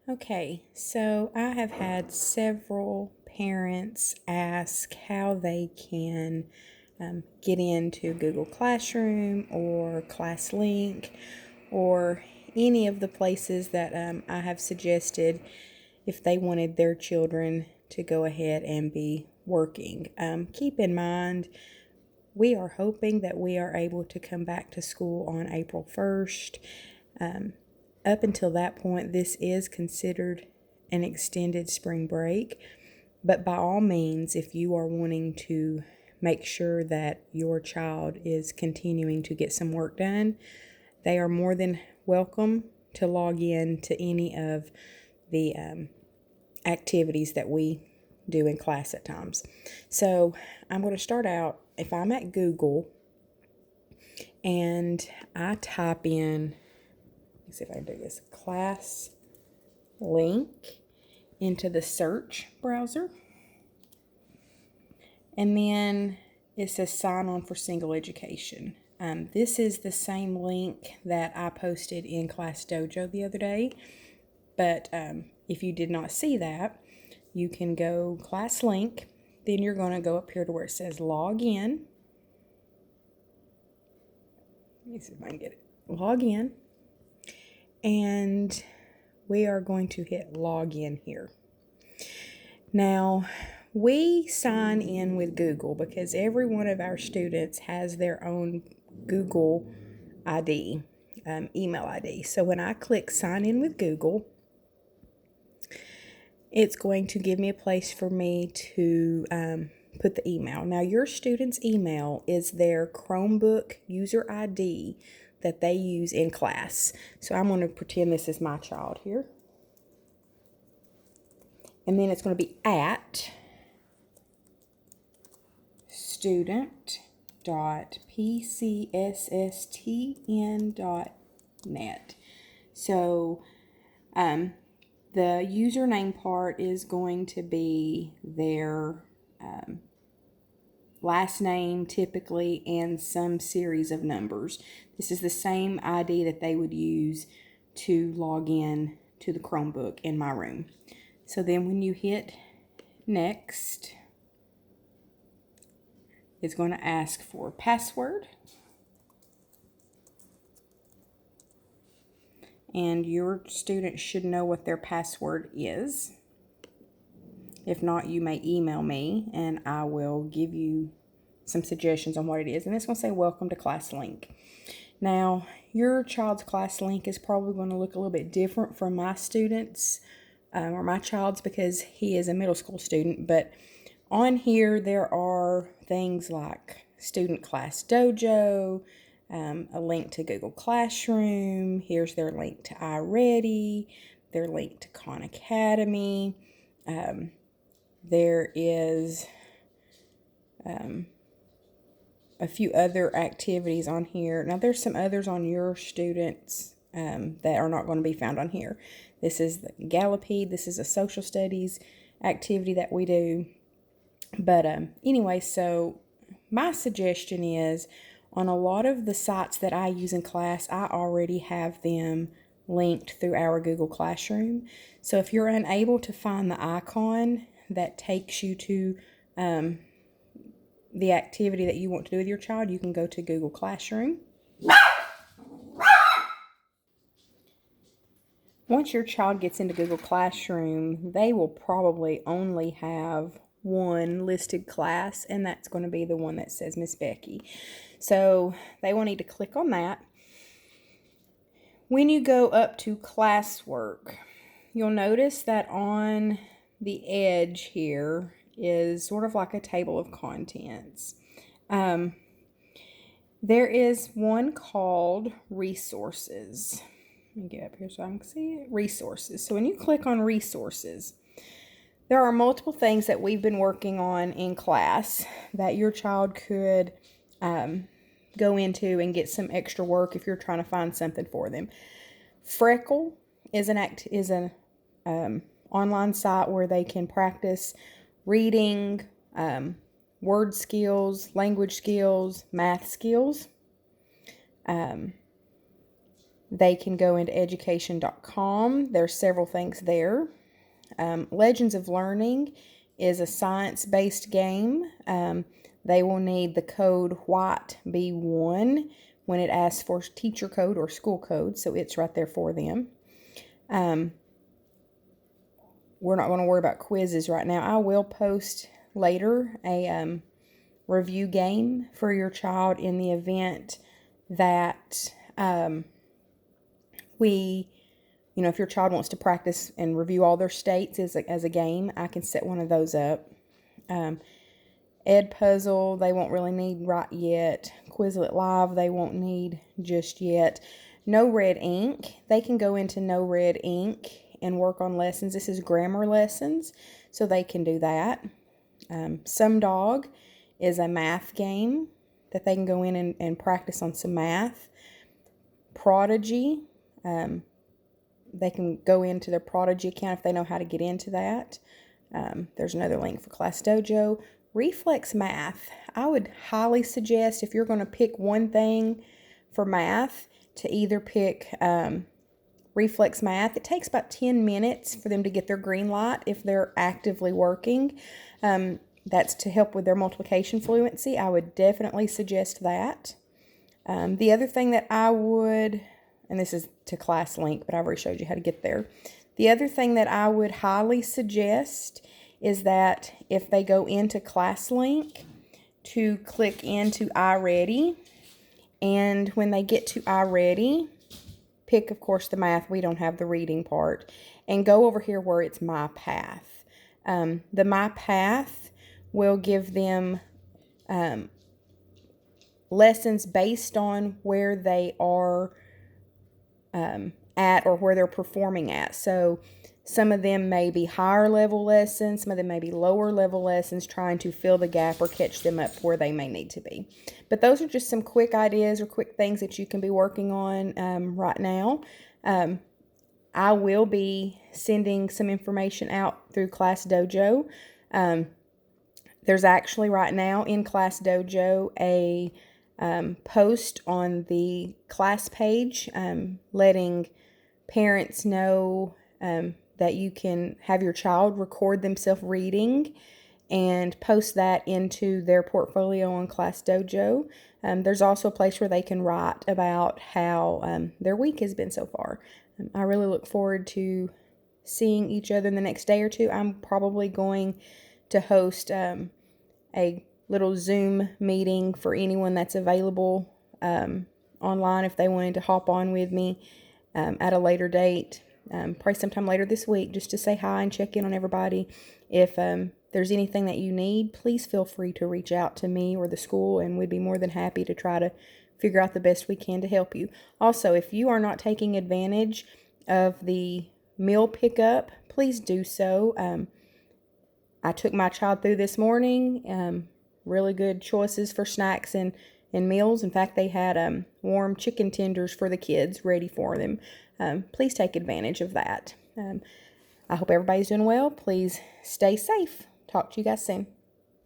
Okay, so I have had several parents ask how they can get into Google Classroom or classlink or any of the places that I have suggested if they wanted their children to go ahead and be working. Keep in mind, we are hoping that we are able to come back to school on April 1st. Up until that point, this is considered an extended spring break. But by all means, if you are wanting to make sure that your child is continuing to get some work done, they are more than welcome to log in to any of the activities that we do in class at times. So I'm going to start out, if I'm at Google and I type in, let's see if I can do this, class link into the search browser. And then it says sign on for single education. This is the same link that I posted in Class Dojo the other day. But if you did not see that, you can go class link. Then you're going to go up here to where it says log in. Let me see if I can get it. Log in. And we are going to hit log in here. Now, we sign in with Google because every one of our students has their own Google ID, email ID. So when I click sign in with Google, it's going to give me a place for me to put the email. Now, your student's email is their Chromebook user ID that they use in class. So I'm going to pretend this is my child here. And then it's going to be at student.pcsstn.net. So the username part is going to be their last name typically and some series of numbers. This is the same ID that they would use to log in to the Chromebook in my room. So then when you hit next, it's going to ask for password. And your student should know what their password is. If not, you may email me and I will give you some suggestions on what it is. And it's going to say welcome to ClassLink. Now, your child's ClassLink is probably going to look a little bit different from my students' or my child's because he is a middle school student. But on here, there are things like Student Class Dojo, a link to Google Classroom. Here's their link to iReady, their link to Khan Academy. There is a few other activities on here. Now, there's some others on your students that are not going to be found on here. This is the Gallopede. This is a social studies activity that we do. But anyway, so my suggestion is on a lot of the sites that I use in class, I already have them linked through our Google Classroom. So if you're unable to find the icon that takes you to the activity that you want to do with your child, you can go to Google Classroom. Once your child gets into Google Classroom, they will probably only have one listed class, and that's going to be the one that says Miss Becky. So they will need to click on that. When you go up to classwork, you'll notice that on the edge here is sort of like a table of contents. There is one called resources. Let me get up here so I can see it. Resources. So when you click on resources, there are multiple things that we've been working on in class that your child could go into and get some extra work if you're trying to find something for them. Freckle is an online site where they can practice reading, word skills, language skills, math skills. they can go into education.com. There's several things there. Legends of Learning is a science-based game. They will need the code WHAT-B1 when it asks for teacher code or school code, so it's right there for them. We're not going to worry about quizzes right now. I will post later a review game for your child in the event that if your child wants to practice and review all their states as a game, I can set one of those up. Ed Puzzle, they won't really need right yet. Quizlet Live, they won't need just yet. No Red Ink, they can go into No Red Ink and work on lessons. This is grammar lessons, so they can do that. Some Dog is a math game that they can go in and practice on some math. Prodigy, they can go into their Prodigy account if they know how to get into that. There's another link for Class Dojo. Reflex Math, I would highly suggest if you're going to pick one thing for math to either pick Reflex Math. It takes about 10 minutes for them to get their green light if they're actively working. That's to help with their multiplication fluency. I would definitely suggest that. The other thing that I would, and this is to classlink, but I've already showed you how to get there. The other thing that I would highly suggest is that if they go into classlink, to click into iReady, and when they get to iReady, pick, of course, the math. We don't have the reading part. And go over here where it's My Path. The My Path will give them lessons based on where they are at or where they're performing at. So some of them may be higher level lessons, some of them may be lower level lessons, trying to fill the gap or catch them up where they may need to be. But those are just some quick ideas or quick things that you can be working on right now. I will be sending some information out through Class Dojo. There's actually right now in Class Dojo a post on the class page letting parents know that you can have your child record themselves reading and post that into their portfolio on Class Dojo. There's also a place where they can write about how their week has been so far. I really look forward to seeing each other in the next day or two. I'm probably going to host a little Zoom meeting for anyone that's available online if they wanted to hop on with me at a later date. Probably sometime later this week, just to say hi and check in on everybody. If there's anything that you need, please feel free to reach out to me or the school, and we'd be more than happy to try to figure out the best we can to help you. Also, if you are not taking advantage of the meal pickup, please do so. I took my child through this morning. Really good choices for snacks and meals. In fact, they had warm chicken tenders for the kids ready for them. Please take advantage of that. I hope everybody's doing well. Please stay safe. Talk to you guys soon.